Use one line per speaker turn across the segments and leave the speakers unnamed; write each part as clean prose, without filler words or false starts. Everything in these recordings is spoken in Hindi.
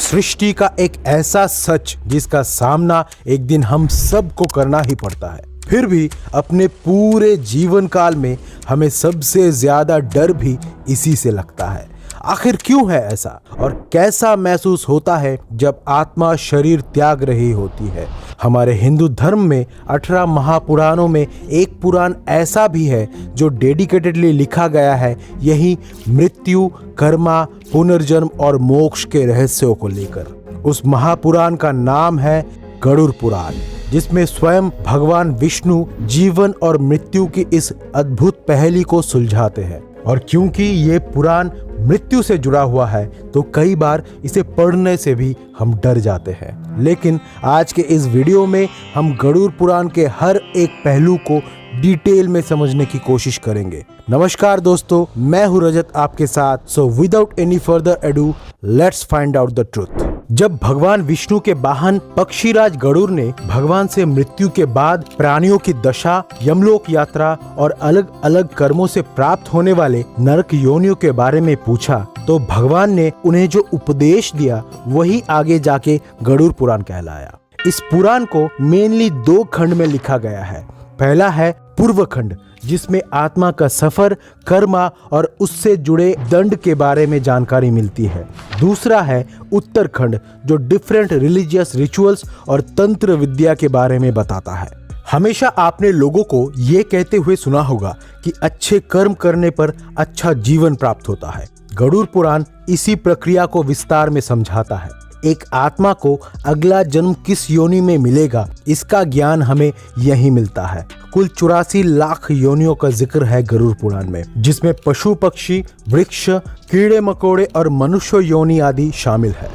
सृष्टि का एक ऐसा सच जिसका सामना एक दिन हम सबको करना ही पड़ता है। फिर भी अपने पूरे जीवन काल में हमें सबसे ज्यादा डर भी इसी से लगता है। आखिर क्यों है ऐसा और कैसा महसूस होता है जब आत्मा शरीर त्याग रही होती है? हमारे हिंदू धर्म में 18 महापुराणों में एक पुराण ऐसा भी है जो डेडिकेटेडली लिखा गया है यही मृत्यु, कर्मा, पुनर्जन्म और मोक्ष के रहस्यों को लेकर। उस महापुराण का नाम है गरुड़ पुराण, जिसमें स्वयं भगवान विष्णु जीवन और मृत्यु की इस अद्भुत पहेली को सुलझाते हैं। और क्योंकि ये पुराण मृत्यु से जुड़ा हुआ है तो कई बार इसे पढ़ने से भी हम डर जाते हैं। लेकिन आज के इस वीडियो में हम गरुड़ पुराण के हर एक पहलू को डिटेल में समझने की कोशिश करेंगे। नमस्कार दोस्तों, मैं हूं रजत आपके साथ। So without any further edu let's find out the truth. जब भगवान विष्णु के वाहन पक्षीराज गरुड़ ने भगवान से मृत्यु के बाद प्राणियों की दशा, यमलोक यात्रा और अलग अलग कर्मों से प्राप्त होने वाले नरक योनियों के बारे में पूछा तो भगवान ने उन्हें जो उपदेश दिया वही आगे जाके गरुड़ पुराण कहलाया। इस पुराण को मेनली 2 खंड में लिखा गया है। पहला है पूर्व खंड, जिसमें आत्मा का सफर, कर्मा और उससे जुड़े दंड के बारे में जानकारी मिलती है। दूसरा है उत्तरखंड, जो डिफरेंट रिलीजियस रिचुअल्स और तंत्र विद्या के बारे में बताता है। हमेशा आपने लोगों को ये कहते हुए सुना होगा कि अच्छे कर्म करने पर अच्छा जीवन प्राप्त होता है। गरुड़ पुराण इसी प्रक्रिया को विस्तार में समझाता है। एक आत्मा को अगला जन्म किस योनि में मिलेगा, इसका ज्ञान हमें यही मिलता है। कुल 84 लाख योनियों का जिक्र है गरुड़ पुराण में, जिसमें पशु, पक्षी, वृक्ष, कीड़े मकोड़े और मनुष्य योनि आदि शामिल है।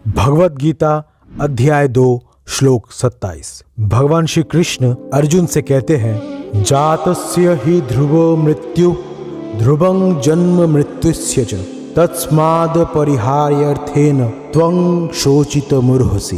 भगवत गीता अध्याय 2 श्लोक 27। भगवान श्री कृष्ण अर्जुन से कहते हैं, जातस्य ही ध्रुवो मृत्यु ध्रुवं जन्म मृत्युस्य च तस्माद् परिहार्यर्थेन त्वं शोचित मूर्हसि।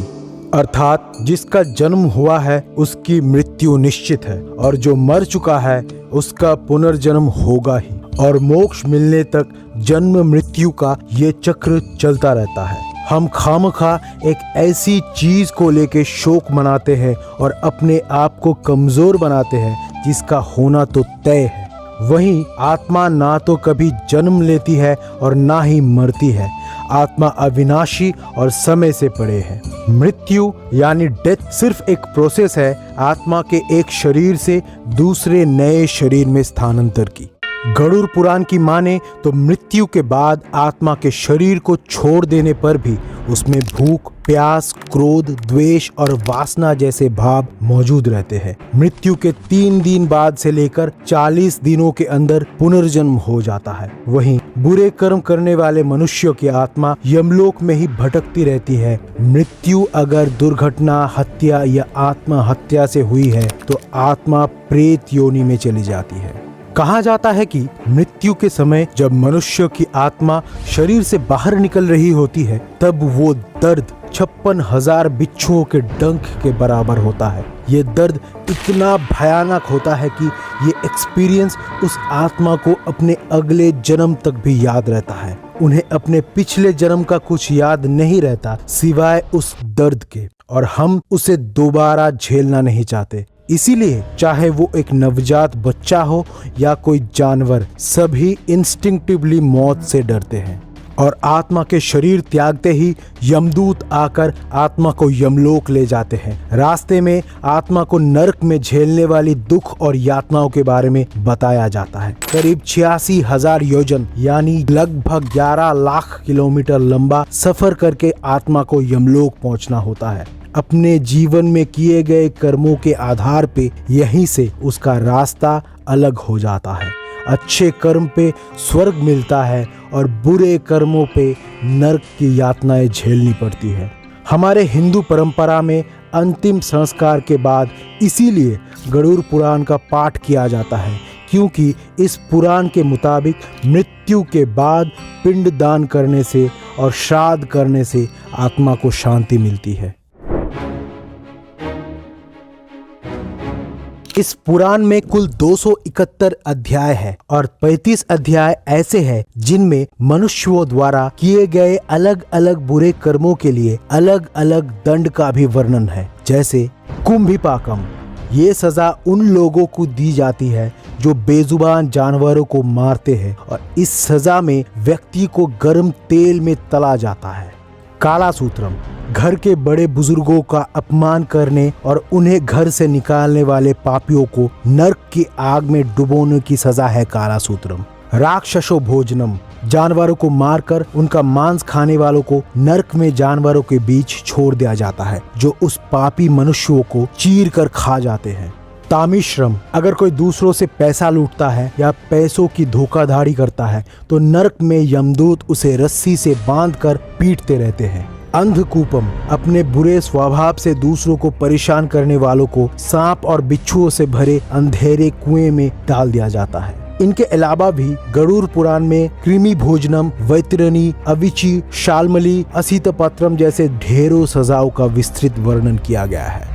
अर्थात जिसका जन्म हुआ है उसकी मृत्यु निश्चित है और जो मर चुका है उसका पुनर्जन्म होगा ही, और मोक्ष मिलने तक जन्म मृत्यु का ये चक्र चलता रहता है। हम खामखा एक ऐसी चीज को लेके शोक मनाते हैं और अपने आप को कमजोर बनाते हैं जिसका होना तो तय है। वहीं आत्मा ना तो कभी जन्म लेती है और ना ही मरती है। आत्मा अविनाशी और समय से परे है। मृत्यु यानी डेथ सिर्फ एक प्रोसेस है आत्मा के एक शरीर से दूसरे नए शरीर में स्थानांतर की। गरुड़ पुराण की माने तो मृत्यु के बाद आत्मा के शरीर को छोड़ देने पर भी उसमें भूख, प्यास, क्रोध, द्वेष और वासना जैसे भाव मौजूद रहते हैं। मृत्यु के 3 दिन बाद से लेकर 40 दिनों के अंदर पुनर्जन्म हो जाता है। वहीं बुरे कर्म करने वाले मनुष्यों की आत्मा यमलोक में ही भटकती रहती है। मृत्यु अगर दुर्घटना, हत्या या आत्महत्या से हुई है तो आत्मा प्रेत योनि में चली जाती है। कहा जाता है कि मृत्यु के समय जब मनुष्य की आत्मा शरीर से बाहर निकल रही होती है तब वो दर्द 56,000 बिच्छुओं के डंक के बराबर होता है। ये दर्द इतना भयानक होता है कि ये एक्सपीरियंस उस आत्मा को अपने अगले जन्म तक भी याद रहता है। उन्हें अपने पिछले जन्म का कुछ याद नहीं रहता सिवाय उस दर्द के, और हम उसे दोबारा झेलना नहीं चाहते। इसीलिए चाहे वो एक नवजात बच्चा हो या कोई जानवर, सभी इंस्टिंक्टिवली मौत से डरते हैं। और आत्मा के शरीर त्यागते ही यमदूत आकर आत्मा को यमलोक ले जाते हैं। रास्ते में आत्मा को नरक में झेलने वाली दुख और यातनाओं के बारे में बताया जाता है। करीब 86,000 योजन यानी लगभग 11 लाख किलोमीटर लंबा सफर करके आत्मा को यमलोक पहुंचना होता है। अपने जीवन में किए गए कर्मों के आधार पे यहीं से उसका रास्ता अलग हो जाता है। अच्छे कर्म पे स्वर्ग मिलता है और बुरे कर्मों पे नरक की यातनाएं झेलनी पड़ती है। हमारे हिंदू परंपरा में अंतिम संस्कार के बाद इसीलिए गरुड़ पुराण का पाठ किया जाता है, क्योंकि इस पुराण के मुताबिक मृत्यु के बाद पिंड दान करने से और श्राद्ध करने से आत्मा को शांति मिलती है। इस पुराण में कुल 271 अध्याय है और 35 अध्याय ऐसे हैं जिनमें मनुष्यों द्वारा किए गए अलग अलग बुरे कर्मों के लिए अलग अलग दंड का भी वर्णन है। जैसे कुंभिपाकम, ये सजा उन लोगों को दी जाती है जो बेजुबान जानवरों को मारते हैं और इस सजा में व्यक्ति को गर्म तेल में तला जाता है। कालासूत्रम, घर के बड़े बुजुर्गों का अपमान करने और उन्हें घर से निकालने वाले पापियों को नरक की आग में डुबोने की सजा है कालासूत्रम। राक्षसो भोजनम, जानवरों को मारकर उनका मांस खाने वालों को नरक में जानवरों के बीच छोड़ दिया जाता है जो उस पापी मनुष्यों को चीर कर खा जाते हैं। तामिश्रम, अगर कोई दूसरों से पैसा लूटता है या पैसों की धोखाधड़ी करता है तो नरक में यमदूत उसे रस्सी से बांधकर पीटते रहते हैं। अंधकूपम, अपने बुरे स्वभाव से दूसरों को परेशान करने वालों को सांप और बिच्छुओं से भरे अंधेरे कुएं में डाल दिया जाता है। इनके अलावा भी गरुड़ पुराण में कृमि भोजनम, वैतरणी, अविची, शाल्मली, असितपत्रम जैसे ढेरों सजाओं का विस्तृत वर्णन किया गया है।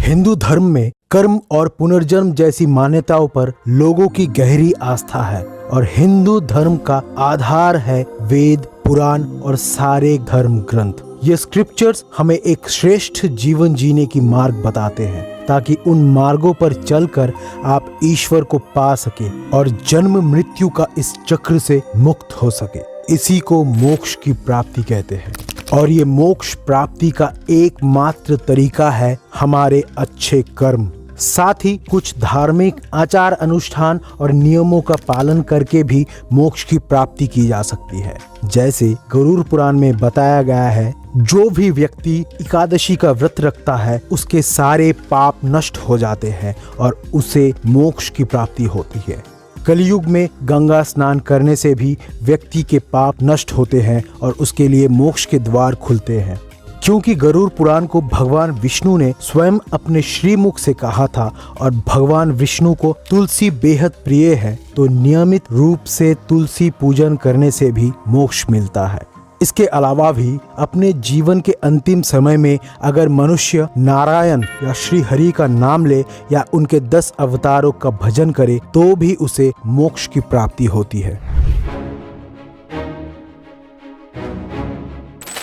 हिंदू धर्म में कर्म और पुनर्जन्म जैसी मान्यताओं पर लोगों की गहरी आस्था है और हिंदू धर्म का आधार है वेद, पुराण और सारे धर्म ग्रंथ। ये स्क्रिप्चर्स हमें एक श्रेष्ठ जीवन जीने की मार्ग बताते हैं ताकि उन मार्गों पर चलकर आप ईश्वर को पा सके और जन्म मृत्यु का इस चक्र से मुक्त हो सके। इसी को मोक्ष की प्राप्ति कहते हैं और ये मोक्ष प्राप्ति का एकमात्र तरीका है हमारे अच्छे कर्म। साथ ही कुछ धार्मिक आचार अनुष्ठान और नियमों का पालन करके भी मोक्ष की प्राप्ति की जा सकती है। जैसे गरुड़ पुराण में बताया गया है, जो भी व्यक्ति एकादशी का व्रत रखता है उसके सारे पाप नष्ट हो जाते हैं और उसे मोक्ष की प्राप्ति होती है। कलयुग में गंगा स्नान करने से भी व्यक्ति के पाप नष्ट होते हैं और उसके लिए मोक्ष के द्वार खुलते हैं। क्योंकि गरुड़ पुराण को भगवान विष्णु ने स्वयं अपने श्रीमुख से कहा था और भगवान विष्णु को तुलसी बेहद प्रिय है, तो नियमित रूप से तुलसी पूजन करने से भी मोक्ष मिलता है। इसके अलावा भी अपने जीवन के अंतिम समय में अगर मनुष्य नारायण या श्री हरि का नाम ले या उनके 10 अवतारों का भजन करे तो भी उसे मोक्ष की प्राप्ति होती है।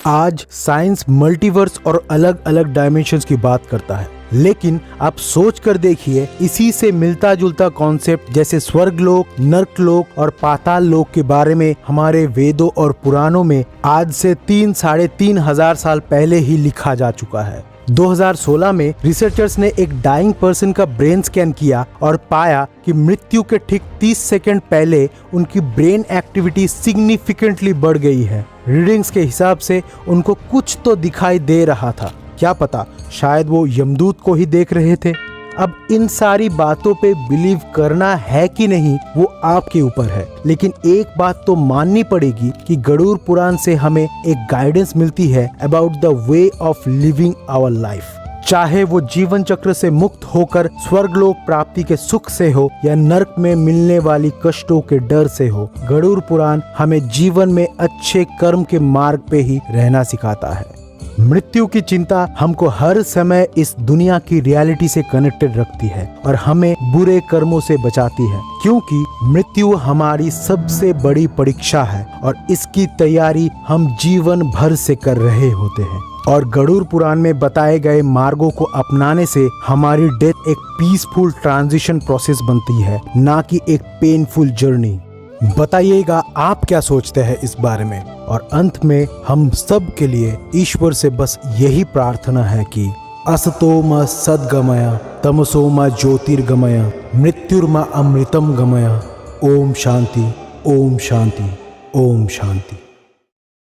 आज साइंस मल्टीवर्स और अलग अलग डायमेंशंस की बात करता है, लेकिन आप सोच कर देखिए इसी से मिलता जुलता कॉन्सेप्ट जैसे स्वर्गलोक, नर्कलोक और पाताल लोक के बारे में हमारे वेदों और पुराणों में आज से 3-3.5 हजार साल पहले ही लिखा जा चुका है। 2016 में रिसर्चर्स ने एक डाइंग पर्सन का ब्रेन स्कैन किया और पाया कि मृत्यु के ठीक 30 सेकंड पहले उनकी ब्रेन एक्टिविटी सिग्निफिकेंटली बढ़ गई है। रीडिंग्स के हिसाब से उनको कुछ तो दिखाई दे रहा था, क्या पता शायद वो यमदूत को ही देख रहे थे। अब इन सारी बातों पे बिलीव करना है कि नहीं वो आपके ऊपर है, लेकिन एक बात तो माननी पड़ेगी कि गरुड़ पुराण से हमें एक गाइडेंस मिलती है about the way of living our life. चाहे वो जीवन चक्र से मुक्त होकर स्वर्गलोक प्राप्ति के सुख से हो या नरक में मिलने वाली कष्टों के डर से हो, गरुड़ पुराण हमें जीवन में अच्छे कर्म के मार्ग पे ही रहना सिखाता है। मृत्यु की चिंता हमको हर समय इस दुनिया की रियलिटी से कनेक्टेड रखती है और हमें बुरे कर्मों से बचाती है, क्योंकि मृत्यु हमारी सबसे बड़ी परीक्षा है और इसकी तैयारी हम जीवन भर से कर रहे होते हैं। और गरुड़ पुराण में बताए गए मार्गों को अपनाने से हमारी डेथ एक पीसफुल ट्रांजिशन प्रोसेस बनती है, ना कि एक पेनफुल जर्नी। बताइएगा आप क्या सोचते हैं इस बारे में। और अंत में हम सब के लिए ईश्वर से बस यही प्रार्थना है कि असतो मा सद्गमय तमसो मा ज्योतिर्गमय मृत्युर्मा अमृतम गमय। ओम शांति, ओम शांति, ओम शांति।